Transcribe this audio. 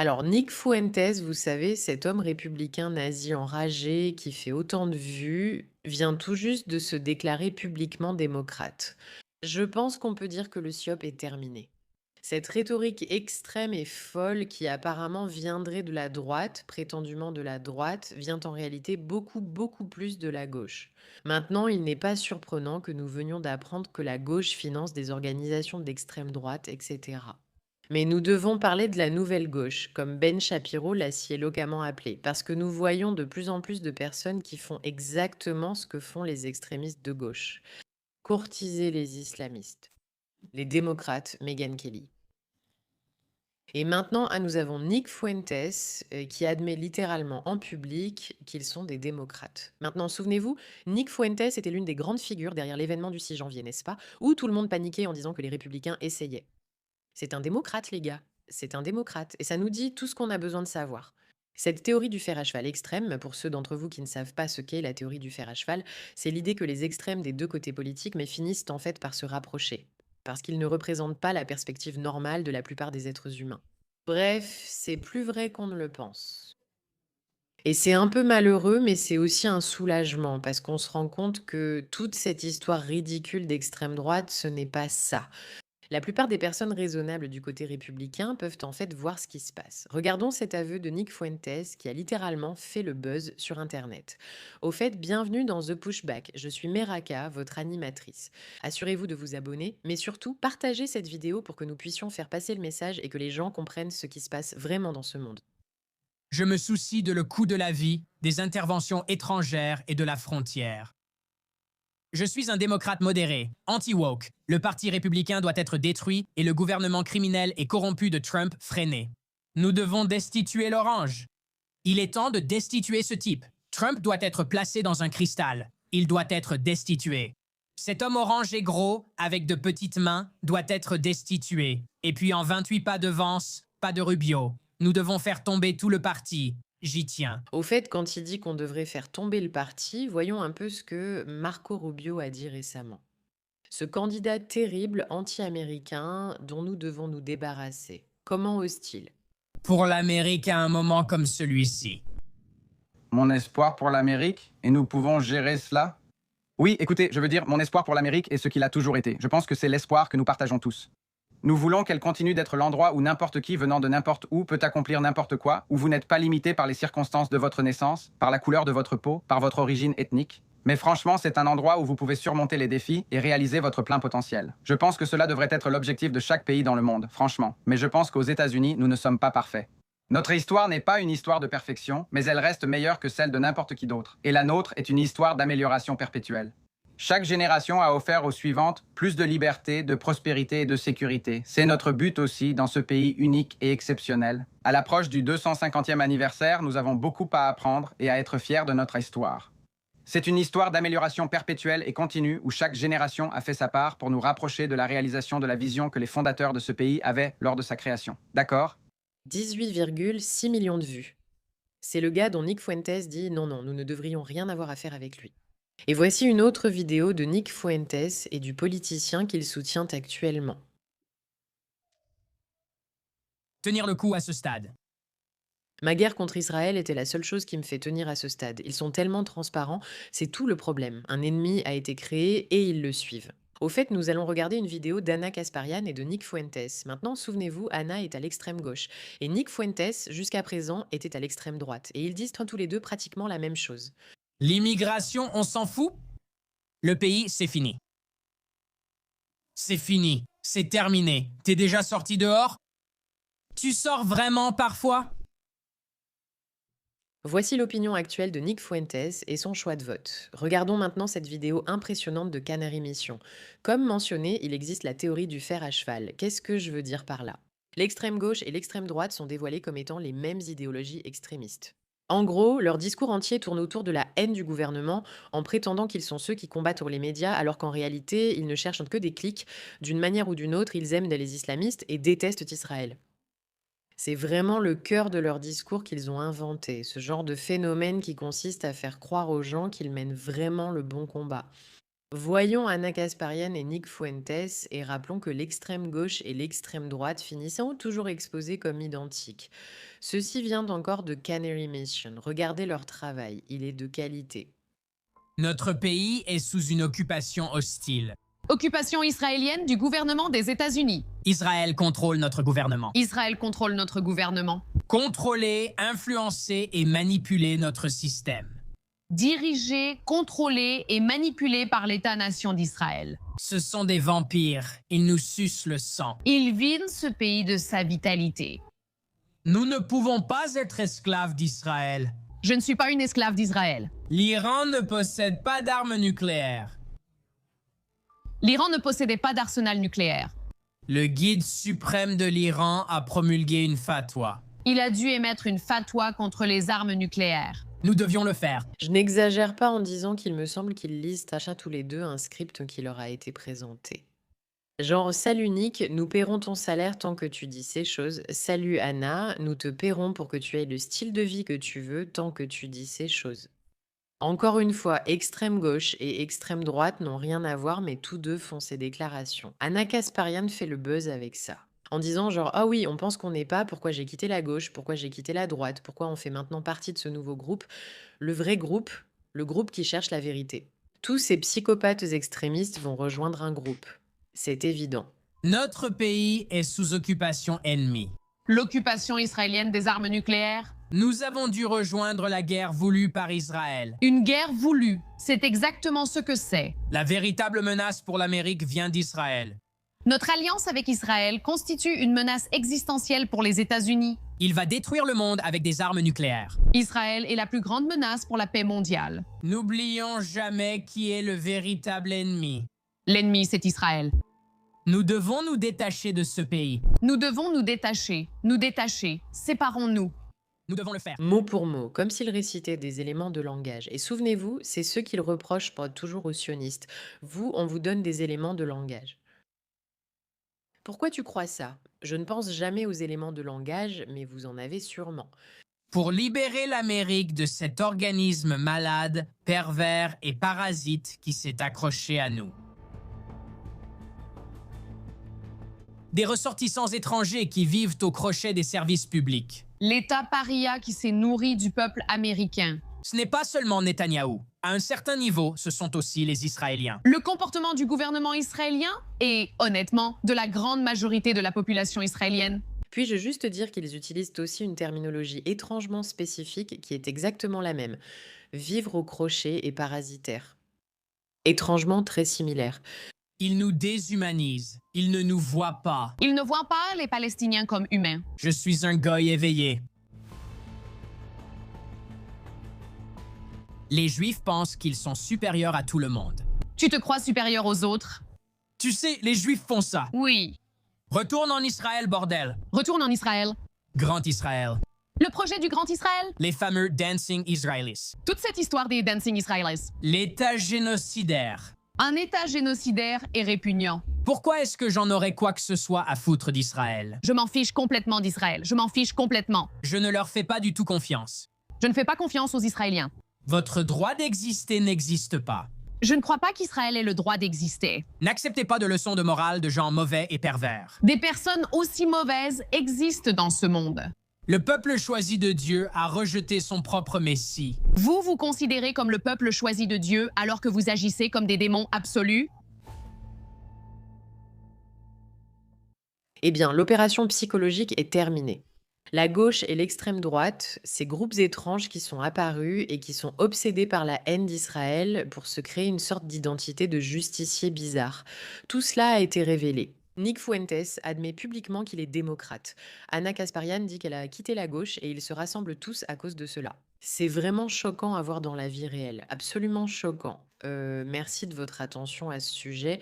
Alors, Nick Fuentes, vous savez, cet homme républicain nazi enragé qui fait autant de vues, vient tout juste de se déclarer publiquement démocrate. Je pense qu'on peut dire que le SIOP est terminé. Cette rhétorique extrême et folle qui apparemment viendrait de la droite, prétendument de la droite, vient en réalité beaucoup, beaucoup plus de la gauche. Maintenant, il n'est pas surprenant que nous venions d'apprendre que la gauche finance des organisations d'extrême droite, etc. Mais nous devons parler de la nouvelle gauche, comme Ben Shapiro l'a si éloquemment appelée, parce que nous voyons de plus en plus de personnes qui font exactement ce que font les extrémistes de gauche. Courtiser les islamistes, les démocrates, Meghan Kelly. Et maintenant, nous avons Nick Fuentes qui admet littéralement en public qu'ils sont des démocrates. Maintenant, souvenez-vous, Nick Fuentes était l'une des grandes figures derrière l'événement du 6 janvier, n'est-ce pas? Où tout le monde paniquait en disant que les républicains essayaient. C'est un démocrate, les gars. C'est un démocrate. Et ça nous dit tout ce qu'on a besoin de savoir. Cette théorie du fer à cheval extrême, pour ceux d'entre vous qui ne savent pas ce qu'est la théorie du fer à cheval, c'est l'idée que les extrêmes des deux côtés politiques mais finissent en fait par se rapprocher, parce qu'ils ne représentent pas la perspective normale de la plupart des êtres humains. Bref, c'est plus vrai qu'on ne le pense. Et c'est un peu malheureux, mais c'est aussi un soulagement, parce qu'on se rend compte que toute cette histoire ridicule d'extrême droite, ce n'est pas ça. La plupart des personnes raisonnables du côté républicain peuvent en fait voir ce qui se passe. Regardons cet aveu de Nick Fuentes qui a littéralement fait le buzz sur Internet. Au fait, bienvenue dans The Pushback. Je suis Meraka, votre animatrice. Assurez-vous de vous abonner, mais surtout partagez cette vidéo pour que nous puissions faire passer le message et que les gens comprennent ce qui se passe vraiment dans ce monde. Je me soucie de le coût de la vie, des interventions étrangères et de la frontière. Je suis un démocrate modéré, anti-woke. Le Parti républicain doit être détruit et le gouvernement criminel et corrompu de Trump freiné. Nous devons destituer l'orange. Il est temps de destituer ce type. Trump doit être placé dans un cristal. Il doit être destitué. Cet homme orange et gros, avec de petites mains, doit être destitué. Et puis en 28 pas de Vance, pas de Rubio. Nous devons faire tomber tout le parti. J'y tiens. Au fait, quand il dit qu'on devrait faire tomber le parti, voyons un peu ce que Marco Rubio a dit récemment. Ce candidat terrible anti-américain dont nous devons nous débarrasser. Comment ose-t-il? Pour l'Amérique à un moment comme celui-ci. Mon espoir pour l'Amérique, et nous pouvons gérer cela? Oui, écoutez, je veux dire, mon espoir pour l'Amérique est ce qu'il a toujours été. Je pense que c'est l'espoir que nous partageons tous. Nous voulons qu'elle continue d'être l'endroit où n'importe qui venant de n'importe où peut accomplir n'importe quoi, où vous n'êtes pas limité par les circonstances de votre naissance, par la couleur de votre peau, par votre origine ethnique. Mais franchement, c'est un endroit où vous pouvez surmonter les défis et réaliser votre plein potentiel. Je pense que cela devrait être l'objectif de chaque pays dans le monde, franchement. Mais je pense qu'aux États-Unis, nous ne sommes pas parfaits. Notre histoire n'est pas une histoire de perfection, mais elle reste meilleure que celle de n'importe qui d'autre. Et la nôtre est une histoire d'amélioration perpétuelle. Chaque génération a offert aux suivantes plus de liberté, de prospérité et de sécurité. C'est notre but aussi dans ce pays unique et exceptionnel. À l'approche du 250e anniversaire, nous avons beaucoup à apprendre et à être fiers de notre histoire. C'est une histoire d'amélioration perpétuelle et continue où chaque génération a fait sa part pour nous rapprocher de la réalisation de la vision que les fondateurs de ce pays avaient lors de sa création. D'accord? 18,6 millions de vues. C'est le gars dont Nick Fuentes dit non, non, nous ne devrions rien avoir à faire avec lui. Et voici une autre vidéo de Nick Fuentes et du politicien qu'il soutient actuellement. Tenir le coup à ce stade. Ma guerre contre Israël était la seule chose qui me fait tenir à ce stade. Ils sont tellement transparents, c'est tout le problème. Un ennemi a été créé et ils le suivent. Au fait, nous allons regarder une vidéo d'Anna Kasparian et de Nick Fuentes. Maintenant, souvenez-vous, Anna est à l'extrême gauche et Nick Fuentes, jusqu'à présent, était à l'extrême droite. Et ils disent tous les deux pratiquement la même chose. L'immigration, on s'en fout? Le pays, c'est fini. C'est fini. C'est terminé. T'es déjà sorti dehors? Tu sors vraiment parfois? Voici l'opinion actuelle de Nick Fuentes et son choix de vote. Regardons maintenant cette vidéo impressionnante de Canary Mission. Comme mentionné, il existe la théorie du fer à cheval. Qu'est-ce que je veux dire par là? L'extrême gauche et l'extrême droite sont dévoilés comme étant les mêmes idéologies extrémistes. En gros, leur discours entier tourne autour de la haine du gouvernement en prétendant qu'ils sont ceux qui combattent les médias alors qu'en réalité, ils ne cherchent que des clics. D'une manière ou d'une autre, ils aiment les islamistes et détestent Israël. C'est vraiment le cœur de leur discours qu'ils ont inventé, ce genre de phénomène qui consiste à faire croire aux gens qu'ils mènent vraiment le bon combat. Voyons Anna Kasparian et Nick Fuentes et rappelons que l'extrême gauche et l'extrême droite finissant toujours exposés comme identiques. Ceci vient encore de Canary Mission. Regardez leur travail, il est de qualité. Notre pays est sous une occupation hostile. Occupation israélienne du gouvernement des États-Unis. Israël contrôle notre gouvernement. Israël contrôle notre gouvernement. Contrôler, influencer et manipuler notre système. Dirigé, contrôlé et manipulé par l'État-nation d'Israël. Ce sont des vampires. Ils nous sucent le sang. Ils vident ce pays de sa vitalité. Nous ne pouvons pas être esclaves d'Israël. Je ne suis pas une esclave d'Israël. L'Iran ne possède pas d'armes nucléaires. L'Iran ne possédait pas d'arsenal nucléaire. Le guide suprême de l'Iran a promulgué une fatwa. Il a dû émettre une fatwa contre les armes nucléaires. Nous devions le faire. Je n'exagère pas en disant qu'il me semble qu'ils lisent à chacun tous les deux un script qui leur a été présenté. Genre, salut Nick, nous paierons ton salaire tant que tu dis ces choses. Salut Anna, nous te paierons pour que tu aies le style de vie que tu veux tant que tu dis ces choses. Encore une fois, extrême gauche et extrême droite n'ont rien à voir, mais tous deux font ces déclarations. Anna Kasparian fait le buzz avec ça. En disant genre, ah oui, on pense qu'on n'est pas, pourquoi j'ai quitté la gauche, pourquoi j'ai quitté la droite, pourquoi on fait maintenant partie de ce nouveau groupe, le vrai groupe, le groupe qui cherche la vérité. Tous ces psychopathes extrémistes vont rejoindre un groupe. C'est évident. Notre pays est sous occupation ennemie. L'occupation israélienne des armes nucléaires. Nous avons dû rejoindre la guerre voulue par Israël. Une guerre voulue. C'est exactement ce que c'est. La véritable menace pour l'Amérique vient d'Israël. Notre alliance avec Israël constitue une menace existentielle pour les États-Unis. Il va détruire le monde avec des armes nucléaires. Israël est la plus grande menace pour la paix mondiale. N'oublions jamais qui est le véritable ennemi. L'ennemi, c'est Israël. Nous devons nous détacher de ce pays. Nous devons nous détacher. Nous détacher. Séparons-nous. Nous devons le faire. Mot pour mot, comme s'il récitait des éléments de langage. Et souvenez-vous, c'est ce qu'il reproche toujours aux sionistes. Vous, on vous donne des éléments de langage. Pourquoi tu crois ça? Je ne pense jamais aux éléments de langage, mais vous en avez sûrement. Pour libérer l'Amérique de cet organisme malade, pervers et parasite qui s'est accroché à nous. Des ressortissants étrangers qui vivent au crochet des services publics. L'État paria qui s'est nourri du peuple américain. Ce n'est pas seulement Netanyahou. À un certain niveau, ce sont aussi les Israéliens. Le comportement du gouvernement israélien et, honnêtement, de la grande majorité de la population israélienne. Puis-je juste dire qu'ils utilisent aussi une terminologie étrangement spécifique qui est exactement la même. Vivre au crochet et parasitaire. Étrangement très similaire. Ils nous déshumanisent. Ils ne nous voient pas. Ils ne voient pas les Palestiniens comme humains. Je suis un goy éveillé. Les Juifs pensent qu'ils sont supérieurs à tout le monde. Tu te crois supérieur aux autres? Tu sais, les Juifs font ça. Oui. Retourne en Israël, bordel. Retourne en Israël. Grand Israël. Le projet du Grand Israël? Les fameux Dancing Israelis. Toute cette histoire des Dancing Israelis. L'État génocidaire. Un État génocidaire et répugnant. Pourquoi est-ce que j'en aurais quoi que ce soit à foutre d'Israël? Je m'en fiche complètement d'Israël. Je m'en fiche complètement. Je ne leur fais pas du tout confiance. Je ne fais pas confiance aux Israéliens. Votre droit d'exister n'existe pas. Je ne crois pas qu'Israël ait le droit d'exister. N'acceptez pas de leçons de morale de gens mauvais et pervers. Des personnes aussi mauvaises existent dans ce monde. Le peuple choisi de Dieu a rejeté son propre Messie. Vous vous considérez comme le peuple choisi de Dieu alors que vous agissez comme des démons absolus? Eh bien, l'opération psychologique est terminée. La gauche et l'extrême droite, ces groupes étranges qui sont apparus et qui sont obsédés par la haine d'Israël pour se créer une sorte d'identité de justicier bizarre. Tout cela a été révélé. Nick Fuentes admet publiquement qu'il est démocrate. Anna Kasparian dit qu'elle a quitté la gauche et ils se rassemblent tous à cause de cela. C'est vraiment choquant à voir dans la vie réelle, absolument choquant. Merci de votre attention à ce sujet.